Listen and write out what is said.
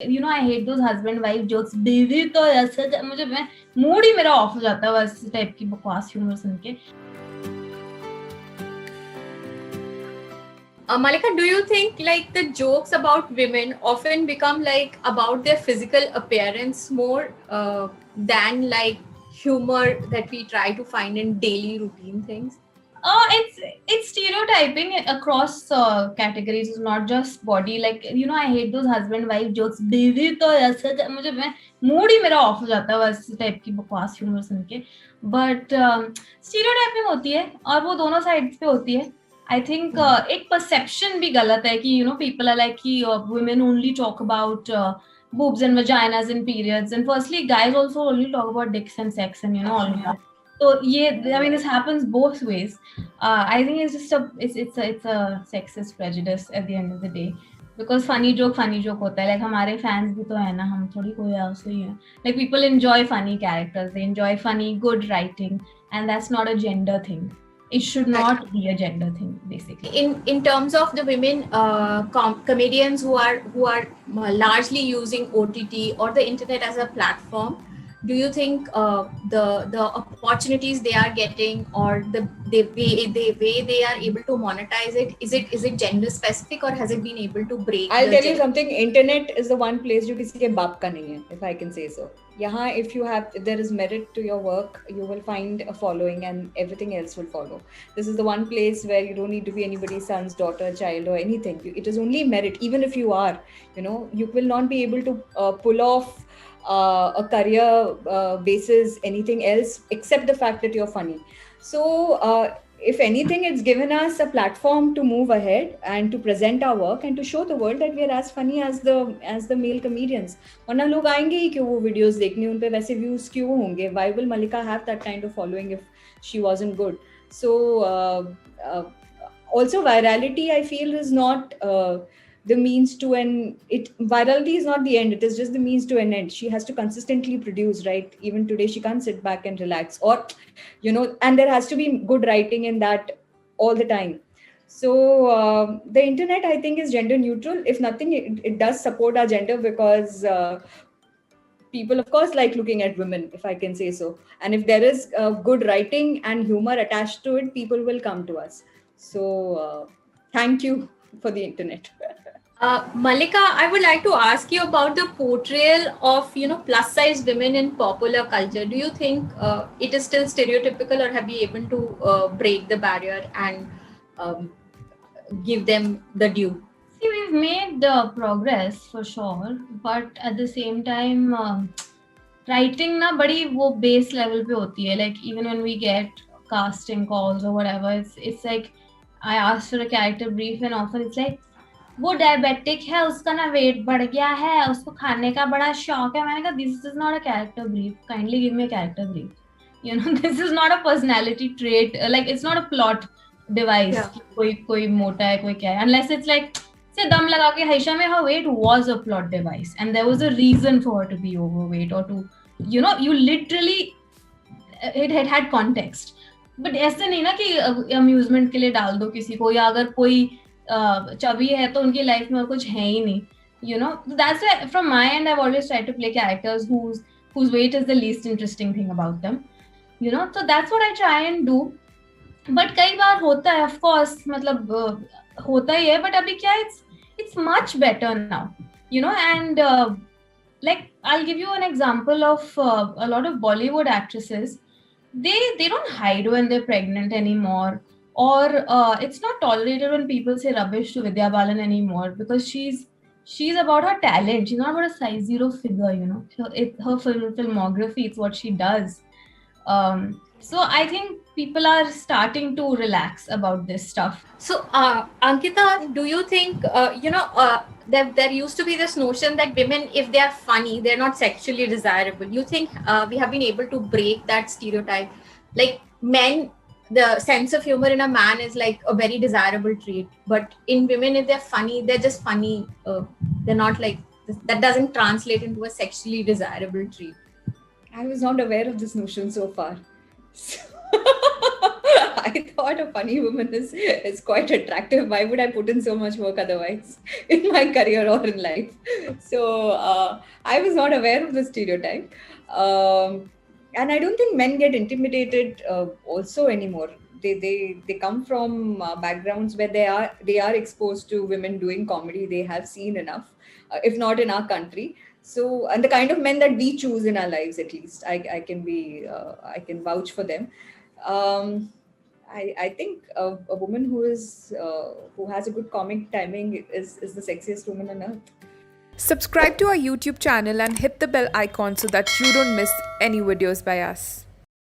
I hate those husband wife jokes. बीवी तो ऐसे मुझे मैं मूड ही मेरा ऑफ हो जाता है बस इस टाइप की बकवास ह्यूमर सुन के. Malika, do you think like the jokes about women often become like about their physical appearance more than like humor that we try to find in daily routine things? It's stereotyping across categories. It's not just body. Like I hate those husband wife jokes. बीवी तो ऐसे मुझे मैं mood ही मेरा of हो जाता है बस इस टाइप की बकवास ह्यूमर सुन के. बट स्टीरियोटाइपिंग होती है और वो दोनों साइड्स पे होती है. I think एक perception भी गलत है कि people are like कि women only talk about boobs and vaginas and periods, and firstly guys also only talk about dicks and sex and all of that. So I mean this happens both ways. I think it's just a sexist prejudice at the end of the day, because funny joke होता है. Like हमारे fans भी तो है ना, हम थोड़ी कोई else ही है. Like people enjoy funny characters, they enjoy funny good writing, and that's not a gender thing. It should not be a gender thing, basically. In terms of the women comedians who are largely using OTT or the internet as a platform, do you think the opportunities they are getting or the way they are able to monetize it, is it gender specific or has it been able to break? I'll tell you something. Internet is the one place जो किसी के बाप का नहीं है, if I can say so. यहाँ if there is merit to your work, you will find a following and everything else will follow. This is the one place where you don't need to be anybody's son's daughter, child or anything. It is only merit. Even if you are, you will not be able to pull off a career basis anything else except the fact that you're funny. So if anything, it's given us a platform to move ahead and to present our work and to show the world that we are as funny as the male comedians. वरना लोग आएंगे ही क्यों वो videos देखने, उन पे वैसे views क्यों होंगे? Why will Malika have that kind of following if she wasn't good? So also virality, I feel, is not the means to virality is not the end. It is just the means to an end. She has to consistently produce, right? Even today she can't sit back and relax, or and there has to be good writing in that all the time. So the internet, I think, is gender neutral. If nothing, it does support our gender, because people of course like looking at women, if I can say so. And if there is good writing and humor attached to it, people will come to us. So thank you for the internet. Malika, I would like to ask you about the portrayal of plus size women in popular culture. Do you think it is still stereotypical, or have you able to break the barrier and give them the due? See, we've made progress for sure, but at the same time, writing na badi wo base level pe hoti hai. Like even when we get casting calls or whatever, it's like I ask for a character brief and often it's like वो diabetic है, उसका ना wait बढ़ गया है, उसको खाने का बड़ा शौक है. मैंने कहा this is not a character brief, kindly give me a character brief. This is not a personality trait, like it's not a plot device. कोई मोटा है, कोई क्या है, अनलेस इट्स लाइक से दम लगा के हईशा में her weight was a plot device and there was a reason for her to be overweight or to you literally it had context. But ऐसे नहीं ना कि अम्यूजमेंट के लिए डाल दो किसी को, या अगर कोई चबी है तो उनकी लाइफ में और कुछ है ही नहीं. That's why from my end I've always tried to play characters whose weight is the least interesting thing about them. So that's what I try and do. But कई बार होता है, of course, मतलब होता ही है, but अभी क्या it's much better now, and like I'll give you an example of a lot of Bollywood actresses. They don't hide when they're pregnant anymore, or it's not tolerated when people say rubbish to Vidya Balan anymore, because she's about her talent. She's not about a size 0 figure, her filmography, it's what she does. So I think people are starting to relax about this stuff. So Ankita, do you think there used to be this notion that women, if they are funny, they're not sexually desirable? You think we have been able to break that stereotype? Like men, the sense of humor in a man is like a very desirable trait, but in women, if they're funny, they're just funny. They're not like that. Doesn't translate into a sexually desirable trait. I was not aware of this notion so far. I thought a funny woman is quite attractive. Why would I put in so much work otherwise in my career or in life? So I was not aware of the stereotype. And I don't think men get intimidated also anymore. They come from backgrounds where they are exposed to women doing comedy. They have seen enough, if not in our country. So, and the kind of men that we choose in our lives, at least, I can vouch for them. Um, I think a woman who has a good comic timing is the sexiest woman on earth. Subscribe to our YouTube channel and hit the bell icon so that you don't miss any videos by us.